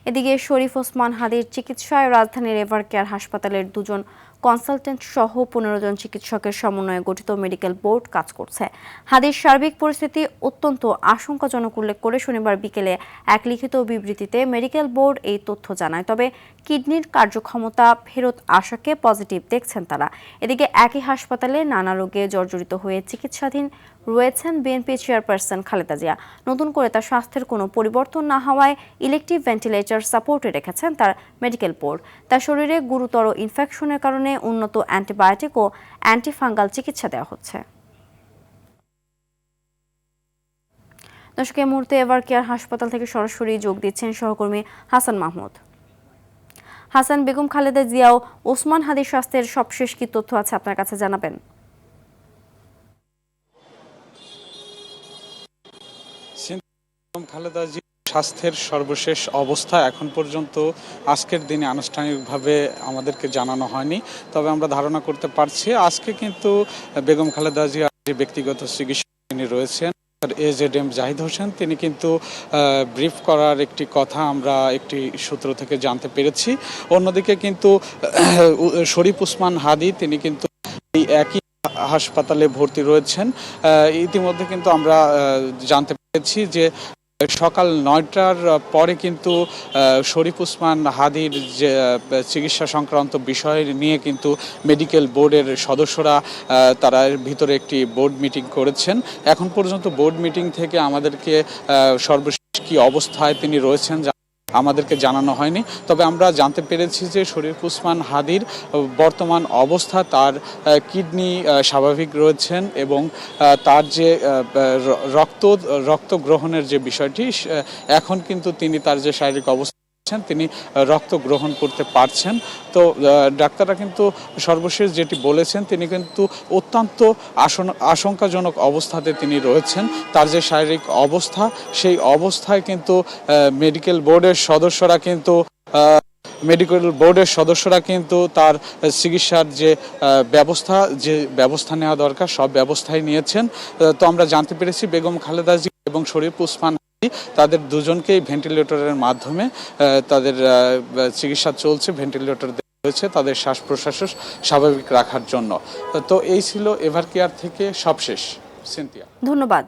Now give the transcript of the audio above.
এদিকে শরীফ ওসমান হাদির চিকিৎসায় রাজধানীর এভারকেয়ার হাসপাতালের দুজন কনসালটেন্ট সহ 15 জন চিকিৎসকের সমন্বয়ে গঠিত মেডিকেল বোর্ড কাজ করছে। হাদির সার্বিক পরিস্থিতি অত্যন্ত আশঙ্কাজনক উল্লেখ করে শনিবার বিকেলে এক লিখিত বিবৃতিতে মেডিকেল বোর্ড এই তথ্য জানায়। তবে কিডনির কার্যক্ষমতা ফেরত আসাকে পজিটিভ দেখছেন তারা। এদিকে একই হাসপাতালে নানা রোগে জর্জরিত হয়ে চিকিৎসাধীন রয়েছেন বিএনপি চেয়ারপারসন খালেদা জিয়া। নতুন করে তার স্বাস্থ্যের কোনো পরিবর্তন না হওয়ায় ইলেকটিভ ভেন্টিলেটর সাপোর্টে রেখেছেন তার মেডিকেল বোর্ড। তার শরীরে গুরুতর ইনফেকশনের কারণে উন্নত অ্যান্টিবায়োটিক ও অ্যান্টিফাঙ্গাল চিকিৎসা দেওয়া হচ্ছে। দর্শক, এই মুহূর্তে এভারকেয়ার হাসপাতাল থেকে সরাসরি যোগ দিচ্ছেন সহকর্মী হাসান মাহমুদ। হাসান, বেগম খালেদা জিয়া ও ওসমান হাদির স্বাস্থ্যের সবশেষ কি তথ্য আছে আপনার কাছে জানাবেন? খালেদা জিয়ার স্বাস্থ্যের সর্বশেষ অবস্থা এখন পর্যন্ত আজকের দিনে আনুষ্ঠানিকভাবে আমাদেরকে জানানো হয়নি। তবে আমরা ধারণা করতে পারছি আজকে কিন্তু বেগম খালেদা জিয়ার যে ব্যক্তিগত চিকিৎসক তিনি রয়েছেন AZM জাহিদ হোসেন, তিনি কিন্তু ব্রিফ করার একটি কথা আমরা একটি সূত্র থেকে জানতে পেরেছি। অন্যদিকে কিন্তু শরীফ ওসমান হাদি তিনি কিন্তু এই একই হাসপাতালে ভর্তি রয়েছেন। ইতিমধ্যে কিন্তু আমরা জানতে পেরেছি যে সকাল 9টার পরে কিন্তু শরীফ ওসমান হাদির যে চিকিৎসা সংক্রান্ত বিষয় নিয়ে কিন্তু মেডিকেল বোর্ডের সদস্যরা তারা ভিতরে একটি বোর্ড মিটিং করেছেন। এখন পর্যন্ত বোর্ড মিটিং থেকে আমাদেরকে সর্বশেষ কি অবস্থায় তিনি রয়েছেন আমাদেরকে জানানো হয়নি। তবে আমরা জানতে পেরেছি যে শরীফ ওসমান হাদির বর্তমান অবস্থা, তার কিডনি স্বাভাবিক রয়েছেন এবং তার যে রক্ত গ্রহণের যে বিষয়টি, এখন কিন্তু তিনি তার যে শারীরিক অবস্থা তিনি রক্ত গ্রহণ করতে পারছেন। তো ডাক্তাররা কিন্তু সর্বশেষ যেটি বলেছেন, তিনি কিন্তু অত্যন্ত আশঙ্কাজনক অবস্থাতে তিনি রয়েছেন। তার যে শারীরিক অবস্থা, সেই অবস্থায় কিন্তু মেডিকেল বোর্ডের সদস্যরা কিন্তু তার চিকিৎসার যে ব্যবস্থা নেওয়া দরকার সব ব্যবস্থাই নিয়েছেন। তো আমরা জানতে পেরেছি বেগম খালেদা জিয়া এবং শরীফ ওসমান তাদের দুজনকেই ভেন্টিলেটরের মাধ্যমে তাদের চিকিৎসা চলছে, ভেন্টিলেটর দেওয়া হয়েছে তাদের শ্বাস প্রশ্বাস স্বাভাবিক রাখার জন্য। তো এই ছিল এভারকেয়ার থেকে সবশেষ। সিনথিয়া, ধন্যবাদ।